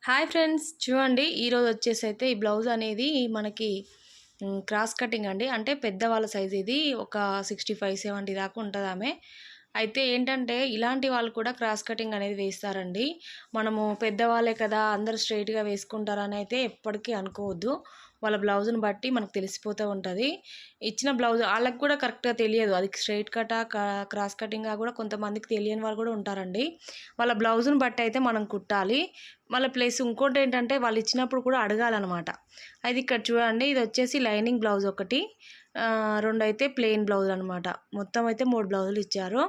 Hi friends, చూడండి ఈరోజు వచ్చేసి అయితే ఈ బ్లౌజ్ అనేది మనకి క్రాస్ కటింగ్ అండి. అంటే పెద్దవాళ్ళ సైజ్ ఇది ఒక 65-70 దాకా ఉంటుంది ఆమె. అయితే ఏంటంటే ఇలాంటి వాళ్ళు కూడా క్రాస్ కటింగ్ అనేది వేస్తారండి. మనము పెద్దవాళ్ళే కదా అందరూ స్ట్రైట్గా వేసుకుంటారని అయితే ఎప్పటికీ అనుకోవద్దు. వాళ్ళ బ్లౌజ్ని బట్టి మనకు తెలిసిపోతూ ఉంటుంది. ఇచ్చిన బ్లౌజ్ వాళ్ళకి కూడా కరెక్ట్గా తెలియదు, అది స్ట్రైట్ కటా క్రాస్ కటింగ్గా కూడా కొంతమందికి తెలియని వాళ్ళు కూడా ఉంటారండి. వాళ్ళ బ్లౌజ్ని బట్టి అయితే మనం కుట్టాలి. మళ్ళీ ప్లస్ ఇంకోటి ఏంటంటే వాళ్ళు ఇచ్చినప్పుడు కూడా అడగాలన్నమాట. అది ఇక్కడ చూడండి, ఇది వచ్చేసి లైనింగ్ బ్లౌజ్ ఒకటి, రెండు అయితే ప్లెయిన్ బ్లౌజ్ అనమాట. మొత్తం అయితే 3 బ్లౌజులు ఇచ్చారు.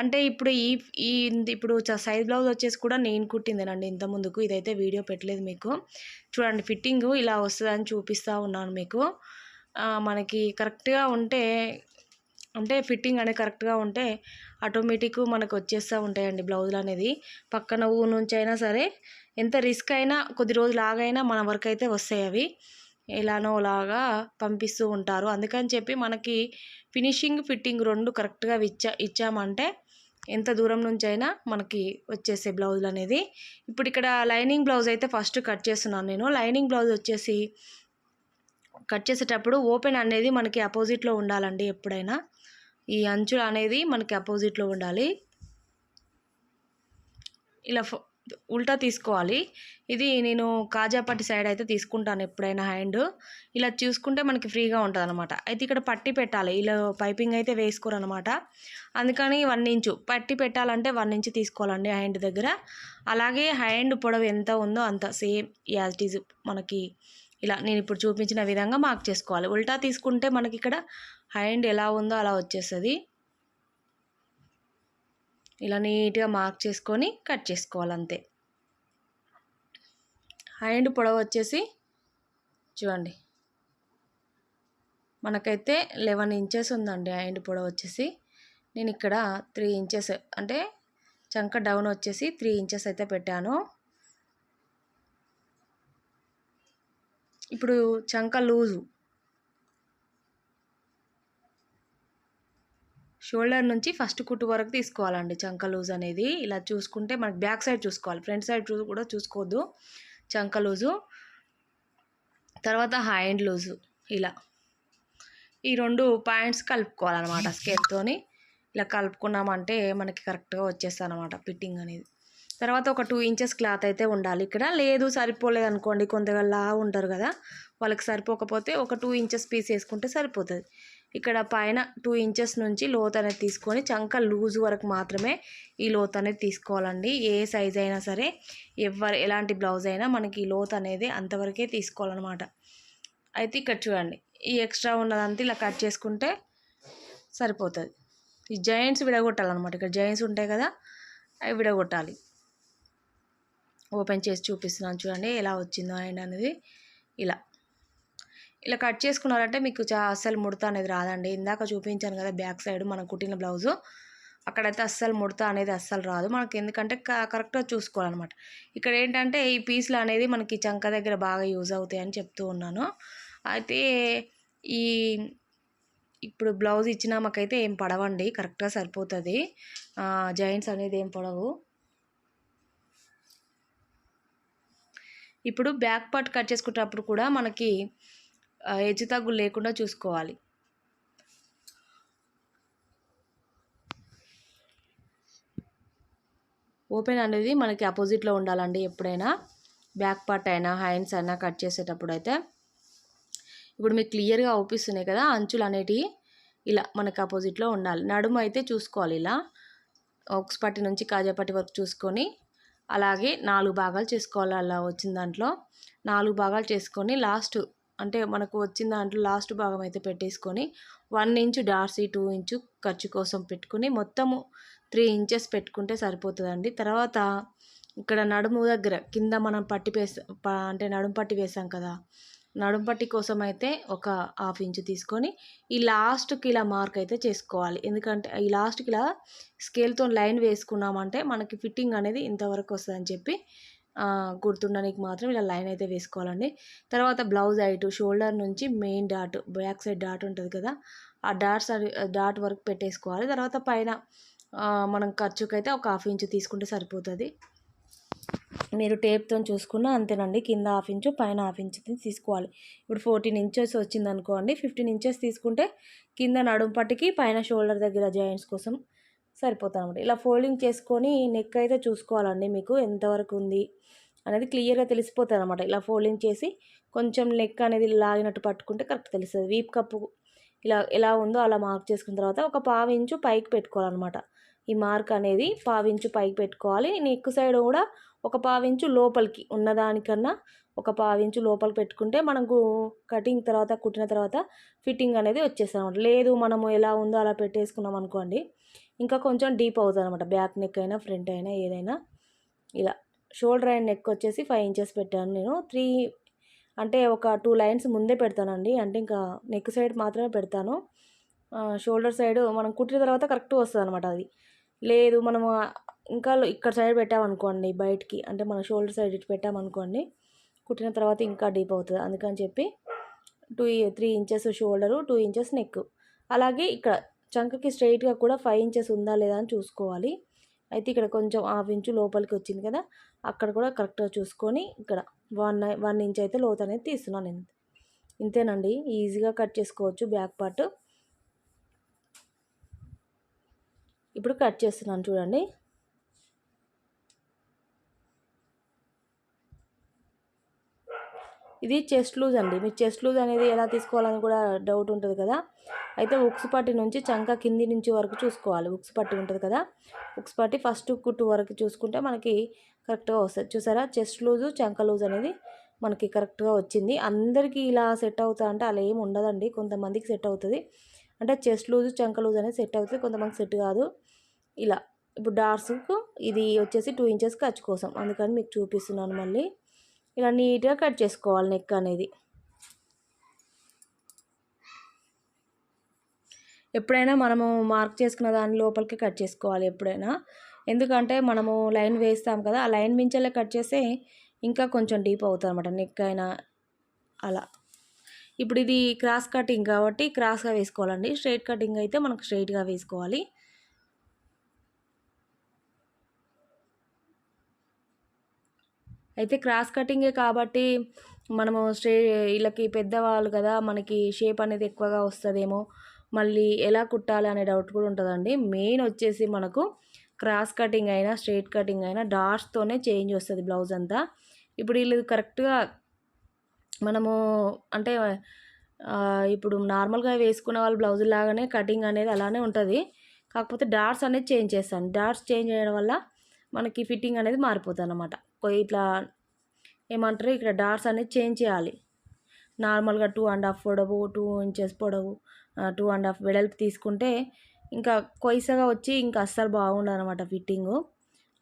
అంటే ఇప్పుడు ఈ ఈ ఇప్పుడు సైజ్ బ్లౌజ్ వచ్చేసి కూడా నేను కుట్టిందేనండి ఇంత ముందుకు. ఇదైతే వీడియో పెట్టలేదు మీకు. చూడండి ఫిట్టింగ్ ఇలా వస్తుందని చూపిస్తూ ఉన్నాను మీకు. మనకి కరెక్ట్గా ఉంటే, అంటే ఫిట్టింగ్ అనేది కరెక్ట్గా ఉంటే ఆటోమేటిక్ మనకు వచ్చేస్తూ ఉంటాయండి బ్లౌజులు అనేది. పక్కన నుంచి అయినా సరే ఎంత రిస్క్ అయినా కొద్ది రోజులు ఆగైనా మన వరకు అయితే వస్తాయి. అవి ఎలానో లాగా పంపిస్తూ ఉంటారు. అందుకని చెప్పి మనకి ఫినిషింగ్ ఫిట్టింగ్ రెండు కరెక్ట్గా ఇచ్చామంటే ఎంత దూరం నుంచి అయినా మనకి వచ్చేసే బ్లౌజులు అనేది. ఇప్పుడు ఇక్కడ లైనింగ్ బ్లౌజ్ అయితే ఫస్ట్ కట్ చేస్తున్నాను నేను. లైనింగ్ బ్లౌజ్ వచ్చేసి కట్ చేసేటప్పుడు ఓపెన్ అనేది మనకి అపోజిట్లో ఉండాలండి. ఎప్పుడైనా ఈ అంచులు అనేది మనకి అపోజిట్లో ఉండాలి. ఇలా ఉల్టా తీసుకోవాలి. ఇది నేను కాజాపట్టి సైడ్ అయితే తీసుకుంటాను ఎప్పుడైనా హ్యాండ్. ఇలా చూసుకుంటే మనకి ఫ్రీగా ఉంటుంది అనమాట. అయితే ఇక్కడ పట్టి పెట్టాలి, ఇలా పైపింగ్ అయితే వేసుకోరు అనమాట. అందుకని 1 ఇంచు పట్టి పెట్టాలంటే 1 ఇంచు తీసుకోవాలండి హ్యాండ్ దగ్గర. అలాగే హ్యాండ్ పొడవు ఎంత ఉందో అంత సేమ్ యాజ్ ఇట్ ఈజ్ మనకి ఇలా నేను ఇప్పుడు చూపించిన విధంగా మార్క్ చేసుకోవాలి. ఉల్టా తీసుకుంటే మనకి ఇక్కడ హ్యాండ్ ఎలా ఉందో అలా వచ్చేస్తుంది. ఇలా నీట్గా మార్క్ చేసుకొని కట్ చేసుకోవాలి అంతే. హ్యాండ్ పొడవు వచ్చేసి చూడండి మనకైతే 11 ఇంచెస్ ఉందండి హ్యాండ్ పొడవు వచ్చేసి. నేను ఇక్కడ 3 ఇంచెస్ అంటే చంక డౌన్ వచ్చేసి 3 ఇంచెస్ అయితే పెట్టాను. ఇప్పుడు చంక లూజు షోల్డర్ నుంచి ఫస్ట్ కుట్టు వరకు తీసుకోవాలండి చంక లూజ్ అనేది. ఇలా చూసుకుంటే మనకి బ్యాక్ సైడ్ చూసుకోవాలి, ఫ్రంట్ సైడ్ కూడా చూసుకోవద్దు. చంక లూజు తర్వాత హ్యాండ్ లూజు ఇలా ఈ 2 పాయింట్స్ కలుపుకోవాలన్నమాట స్కేల్తోని. ఇలా కలుపుకున్నామంటే మనకి కరెక్ట్గా వచ్చేస్తుంది అనమాట ఫిట్టింగ్ అనేది. తర్వాత ఒక 2 ఇంచెస్ క్లాత్ అయితే ఉండాలి ఇక్కడ. లేదు సరిపోలేదు అనుకోండి, కొంతగా ఉంటారు కదా, వాళ్ళకి సరిపోకపోతే ఒక 2 ఇంచెస్ పీస్ వేసుకుంటే సరిపోతుంది. ఇక్కడ పైన 2 ఇంచెస్ నుంచి లోత్ అనేది తీసుకొని చంక లూజ్ వరకు మాత్రమే ఈ లోత్ అనేది తీసుకోవాలండి. ఏ సైజ్ అయినా సరే ఎలాంటి బ్లౌజ్ అయినా మనకి ఈ లోత్ అనేది అంతవరకే తీసుకోవాలన్నమాట. అయితే ఇక్కడ చూడండి, ఈ ఎక్స్ట్రా ఉన్నదంతా ఇలా కట్ చేసుకుంటే సరిపోతుంది. ఈ జాయింట్స్ విడగొట్టాలన్నమాట. ఇక్కడ జాయింట్స్ ఉంటాయి కదా, అవి విడగొట్టాలి. ఓపెన్ చేసి చూపిస్తున్నాను చూడండి ఎలా వచ్చిందో హ్యాండ్ అనేది. ఇలా కట్ చేసుకున్నారంటే మీకు అస్సలు ముడత అనేది రాదండి. ఇందాక చూపించాను కదా బ్యాక్ సైడ్ మనం కుట్టిన బ్లౌజు, అక్కడైతే అస్సలు ముడత అనేది అస్సలు రాదు మనకి. ఎందుకంటే కరెక్ట్గా చూసుకోవాలన్నమాట. ఇక్కడ ఏంటంటే ఈ పీస్లు అనేది మనకి చంక దగ్గర బాగా యూజ్ అవుతాయి అని చెప్తూ ఉన్నాను. అయితే ఇప్పుడు బ్లౌజ్ ఇచ్చిన మాకైతే ఏం పడవండి, కరెక్ట్గా సరిపోతుంది. జాయింట్స్ అనేది ఏం పడవు. ఇప్పుడు బ్యాక్ పార్ట్ కట్ చేసుకునేటప్పుడు కూడా మనకి హెచ్చు తగ్గులు లేకుండా చూసుకోవాలి. ఓపెన్ అనేది మనకి అపోజిట్లో ఉండాలండి ఎప్పుడైనా, బ్యాక్ పార్ట్ అయినా హ్యాండ్స్ అయినా కట్ చేసేటప్పుడు అయితే. ఇప్పుడు మీకు క్లియర్గా అవుపిస్తున్నాయి కదా అంచులు అనేటివి, ఇలా మనకి అపోజిట్లో ఉండాలి. నడుము అయితే చూసుకోవాలి, ఇలా ఆక్స్ పట్టి నుంచి కాజాపట్టి వరకు చూసుకొని అలాగే 4 భాగాలు చేసుకోవాలి. అలా వచ్చిన దాంట్లో 4 భాగాలు చేసుకొని లాస్ట్ అంటే మనకు వచ్చిన దాంట్లో లాస్ట్ భాగం అయితే పెట్టేసుకొని 1 ఇంచు డార్సీ 2 ఇంచు ఖర్చు కోసం పెట్టుకుని మొత్తము 3 ఇంచెస్ పెట్టుకుంటే సరిపోతుందండి. తర్వాత ఇక్కడ నడుము దగ్గర కింద మనం అంటే నడుము పట్టి వేసాం కదా, నడుము పట్టి కోసం అయితే ఒక 1/2 ఇంచు తీసుకొని ఈ లాస్ట్కి ఇలా మార్క్ అయితే చేసుకోవాలి. ఎందుకంటే ఈ లాస్ట్కి ఇలా స్కేల్తో లైన్ వేసుకున్నామంటే మనకి ఫిట్టింగ్ అనేది ఇంతవరకు వస్తుందని చెప్పి గుర్తుండడానికి మాత్రం ఇలా లైన్ అయితే వేసుకోవాలండి. తర్వాత బ్లౌజ్ హైట్ షోల్డర్ నుంచి main dot back side dot ఉంటుంది కదా, ఆ డాట్ వరకు పెట్టేసుకోవాలి. తర్వాత పైన మనం ఖర్చుకైతే ఒక 1/2 ఇంచు తీసుకుంటే సరిపోతుంది. మీరు టేప్తో చూసుకున్నా అంతేనండి. కింద హాఫ్ ఇంచు పైన హాఫ్ ఇంచు తీసుకోవాలి. ఇప్పుడు 14 ఇంచెస్ వచ్చిందనుకోండి, 15 ఇంచెస్ తీసుకుంటే కింద నడుము పట్టికి పైన షోల్డర్ దగ్గర జాయింట్స్ కోసం సరిపోతుందన్నమాట. ఇలా ఫోల్డింగ్ చేసుకొని నెక్ అయితే చూసుకోవాలండి. మీకు ఎంతవరకు ఉంది అనేది క్లియర్గా తెలిసిపోతుంది అనమాట. ఇలా ఫోల్డింగ్ చేసి కొంచెం నెక్ అనేది లాగినట్టు పట్టుకుంటే కరెక్ట్ తెలుస్తుంది. వీప్ కప్పు ఇలా ఎలా ఉందో అలా మార్క్ చేసుకున్న తర్వాత ఒక పావు ఇంచు పైకి పెట్టుకోవాలన్నమాట. ఈ మార్క్ అనేది పావు ఇంచు పైకి పెట్టుకోవాలి. నెక్ సైడ్ కూడా ఒక పావించు లోపలికి ఉన్నదానికన్నా ఒక పావించు లోపలికి పెట్టుకుంటే మనకు కటింగ్ తర్వాత కుట్టిన తర్వాత ఫిట్టింగ్ అనేది వచ్చేస్తుంది అనమాట. లేదు మనము ఎలా ఉందో అలా పెట్టేసుకున్నాం అనుకోండి, ఇంకా కొంచెం డీప్ అవుతుంది అనమాట. బ్యాక్ నెక్ అయినా ఫ్రంట్ అయినా ఏదైనా. ఇలా షోల్డర్ అండ్ నెక్ వచ్చేసి 5 ఇంచెస్ పెట్టాను నేను. 3 అంటే ఒక 2 లైన్స్ ముందే పెడతానండి. అంటే ఇంకా నెక్ సైడ్ మాత్రమే పెడతాను. షోల్డర్ సైడ్ మనం కుట్టిన తర్వాత కరెక్ట్ వస్తుంది అనమాట. అది లేదు మనము ఇంకా ఇక్కడ సైడ్ పెట్టామనుకోండి బయటికి, అంటే మన షోల్డర్ సైడ్ ఇటు పెట్టామనుకోండి, కుట్టిన తర్వాత ఇంకా డీప్ అవుతుంది. అందుకని చెప్పి 3 ఇంచెస్ షోల్డరు, 2 ఇంచెస్ నెక్. అలాగే ఇక్కడ చంకకి స్ట్రైట్గా కూడా 5 ఇంచెస్ ఉందా లేదా అని చూసుకోవాలి. అయితే ఇక్కడ కొంచెం హాఫ్ ఇంచు లోపలికి వచ్చింది కదా, అక్కడ కూడా కరెక్ట్గా చూసుకొని ఇక్కడ 1 ఇంచ్ అయితే లోతు అనేది తీస్తున్నాను నేను. ఇంతేనండి, ఈజీగా కట్ చేసుకోవచ్చు బ్యాక్ పార్ట్. ఇప్పుడు కట్ చేస్తున్నాను చూడండి. ఇది చెస్ట్ లూజ్ అండి. మీకు చెస్ట్ లూజ్ అనేది ఎలా తీసుకోవాలని కూడా డౌట్ ఉంటుంది కదా. అయితే ఉక్స్ పట్టి నుంచి చంక కింది నుంచి వరకు చూసుకోవాలి. ఉక్స్ పట్టి ఉంటుంది కదా, ఉక్స్ పట్టి ఫస్ట్ కుట్టు వరకు చూసుకుంటే మనకి కరెక్ట్గా వస్తుంది. చూసారా, చెస్ట్ లూజు చంక లూజ్ అనేది మనకి కరెక్ట్గా వచ్చింది. అందరికీ ఇలా సెట్ అవుతా అంటే అలా ఏమి ఉండదండి. కొంతమందికి సెట్ అవుతుంది, అంటే చెస్ట్ లూజు చంక లూజ్ అనేది సెట్ అవుతుంది, కొంతమందికి సెట్ కాదు. ఇలా ఇప్పుడు డార్స్కు ఇది వచ్చేసి 2 ఇంచెస్ ఖర్చు కోసం, అందుకని మీకు చూపిస్తున్నాను. మళ్ళీ ఇలా నీట్గా కట్ చేసుకోవాలి నెక్ అనేది. ఎప్పుడైనా మనము మార్క్ చేసుకున్న దాని లోపలికి కట్ చేసుకోవాలి ఎప్పుడైనా. ఎందుకంటే మనము లైన్ వేస్తాం కదా, ఆ లైన్ మించలే కట్ చేస్తే ఇంకా కొంచెం డీప్ అవుతుంది అనమాట నెక్ అయినా అలా. ఇప్పుడు ఇది క్రాస్ కటింగ్ కాబట్టి క్రాస్గా వేసుకోవాలండి. స్ట్రైట్ కటింగ్ అయితే మనకు స్ట్రైట్గా వేసుకోవాలి. అయితే క్రాస్ కటింగే కాబట్టి మనము వీళ్ళకి పెద్దవాళ్ళు కదా, మనకి షేప్ అనేది ఎక్కువగా వస్తుందేమో, మళ్ళీ ఎలా కుట్టాలి అనే డౌట్ కూడా ఉంటుందండి. మెయిన్ వచ్చేసి మనకు క్రాస్ కటింగ్ అయినా స్ట్రైట్ కటింగ్ అయినా డాట్స్తోనే చేంజ్ వస్తుంది బ్లౌజ్ అంతా. ఇప్పుడు వీళ్ళు కరెక్ట్గా మనము అంటే ఇప్పుడు నార్మల్గా వేసుకున్న వాళ్ళ బ్లౌజ్ లాగానే కటింగ్ అనేది అలానే ఉంటుంది. కాకపోతే డాట్స్ అనేది చేంజ్ చేస్తాను. డాట్స్ చేంజ్ చేయడం వల్ల మనకి ఫిట్టింగ్ అనేది మారిపోతుంది అన్నమాట. ఇట్లా ఏమంటారు, ఇక్కడ డాట్స్ అనేది చేంజ్ చేయాలి. నార్మల్గా 2.5 పొడవు, 2 ఇంచెస్ పొడవు, 2.5 వెడల్పు తీసుకుంటే ఇంకా కొయ్యగా వచ్చి ఇంకా అస్సలు బాగుండదు అనమాట ఫిట్టింగు.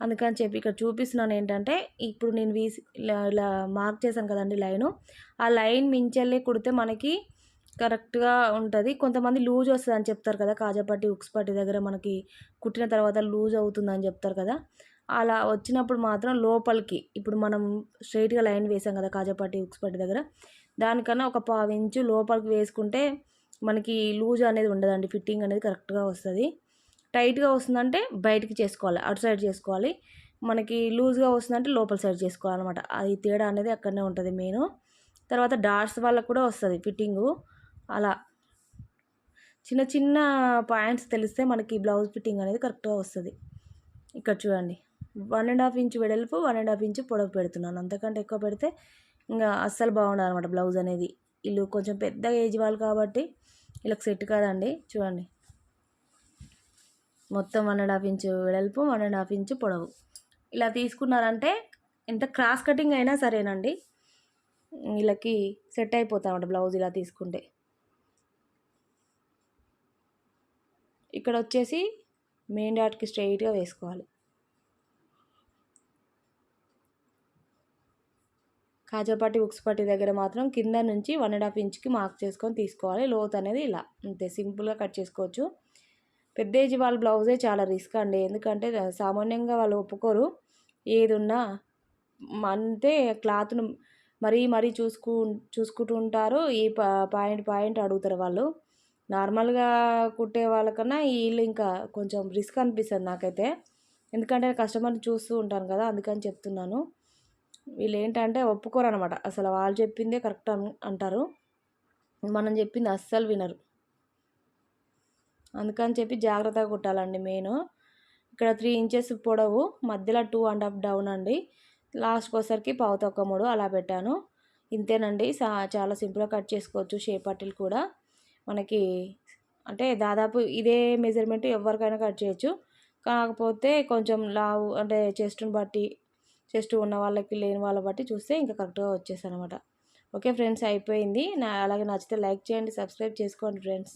అందుకని చెప్పి ఇక్కడ చూపిస్తున్నాను ఏంటంటే, ఇప్పుడు నేను ఇలా మార్క్ చేశాను కదండి లైను, ఆ లైన్ మించెల్లే కుడితే మనకి కరెక్ట్గా ఉంటుంది. కొంతమంది లూజ్ వస్తుంది అని చెప్తారు కదా, కాజాపట్టి ఉక్స్ పట్టి దగ్గర మనకి కుట్టిన తర్వాత లూజ్ అవుతుందని చెప్తారు కదా. అలా వచ్చినప్పుడు మాత్రం లోపలికి, ఇప్పుడు మనం స్ట్రైట్గా లైన్ వేసాం కదా కాజాపట్టి ఉక్స్ పట్టి దగ్గర, దానికన్నా ఒక పావు ఇంచు లోపలికి వేసుకుంటే మనకి లూజ్ అనేది ఉండదండి, ఫిట్టింగ్ అనేది కరెక్ట్గా వస్తుంది. టైట్గా వస్తుందంటే బయటికి చేసుకోవాలి, అటు సైడ్ చేసుకోవాలి. మనకి లూజ్గా వస్తుందంటే లోపల సైడ్ చేసుకోవాలన్నమాట. అది తేడా అనేది అక్కడనే ఉంటుంది మెయిన్. తర్వాత డాట్స్ వాళ్ళకు కూడా వస్తుంది ఫిట్టింగు. అలా చిన్న చిన్న పాయింట్స్ తెలిస్తే మనకి బ్లౌజ్ ఫిట్టింగ్ అనేది కరెక్ట్గా వస్తుంది. ఇక్కడ చూడండి, 1.5 ఇంచు వెడల్పు, 1.5 ఇంచు పొడవు పెడుతున్నాను. అంతకంటే ఎక్కువ పెడితే ఇంకా అస్సలు బాగుండదు అనమాట బ్లౌజ్ అనేది. వీళ్ళు కొంచెం పెద్ద ఏజ్ వాళ్ళు కాబట్టి వీళ్ళకి సెట్ కాదండి. చూడండి, మొత్తం 1.5 ఇంచు వెడల్పు, 1.5 ఇంచు పొడవు ఇలా తీసుకున్నారంటే ఎంత క్రాస్ కటింగ్ అయినా సరేనండి, వీళ్ళకి సెట్ అయిపోతా అన్నమాట బ్లౌజ్ ఇలా తీసుకుంటే. ఇక్కడ వచ్చేసి మెయిన్ డాట్కి స్ట్రైట్గా వేసుకోవాలి. కాజాపట్టి ఉక్స్ పట్టి దగ్గర మాత్రం కింద నుంచి 1.5 ఇంచుకి మార్క్ చేసుకొని తీసుకోవాలి. లోత్ అనేది ఇలా అంతే సింపుల్గా కట్ చేసుకోవచ్చు. పెద్ద ఏజ్ వాళ్ళ బ్లౌజే చాలా రిస్క్ అండి, ఎందుకంటే సామాన్యంగా వాళ్ళు ఒప్పుకోరు. ఏది ఉన్నా అంతే క్లాత్ను మరీ చూసుకుంటూ ఉంటారు. ఈ పాయింట్ అడుగుతారు వాళ్ళు. నార్మల్గా కుట్టే వాళ్ళకన్నా వీళ్ళు ఇంకా కొంచెం రిస్క్ అనిపిస్తుంది నాకైతే, ఎందుకంటే కస్టమర్ని చూస్తూ ఉంటాను కదా, అందుకని చెప్తున్నాను. వీళ్ళు ఏంటంటే ఒప్పుకోరు అనమాట. అసలు వాళ్ళు చెప్పిందే కరెక్ట్ అంటారు, మనం చెప్పింది అస్సలు వినరు. అందుకని చెప్పి జాగ్రత్తగా కుట్టాలండి మెయిన్. ఇక్కడ 3 ఇంచెస్ పొడవు, మధ్యలో 2.5 డౌన్ అండి. లాస్ట్కి వచ్చేసరికి పావు 3 అలా పెట్టాను. ఇంతేనండి. చాలా సింపుల్గా కట్ చేసుకోవచ్చు. షేప్ పట్టీలు కూడా మనకి అంటే దాదాపు ఇదే మెజర్మెంట్ ఎవరికైనా కట్ చేయొచ్చు. కాకపోతే కొంచెం లావు అంటే చెస్ట్ని బట్టి, చెస్ట్ ఉన్న వాళ్ళకి లేని వాళ్ళ బట్టి చూస్తే ఇంకా కరెక్ట్గా వచ్చేసి అనమాట. ఓకే ఫ్రెండ్స్, అయిపోయింది. అలాగే నచ్చితే లైక్ చేయండి, సబ్స్క్రైబ్ చేసుకోండి ఫ్రెండ్స్.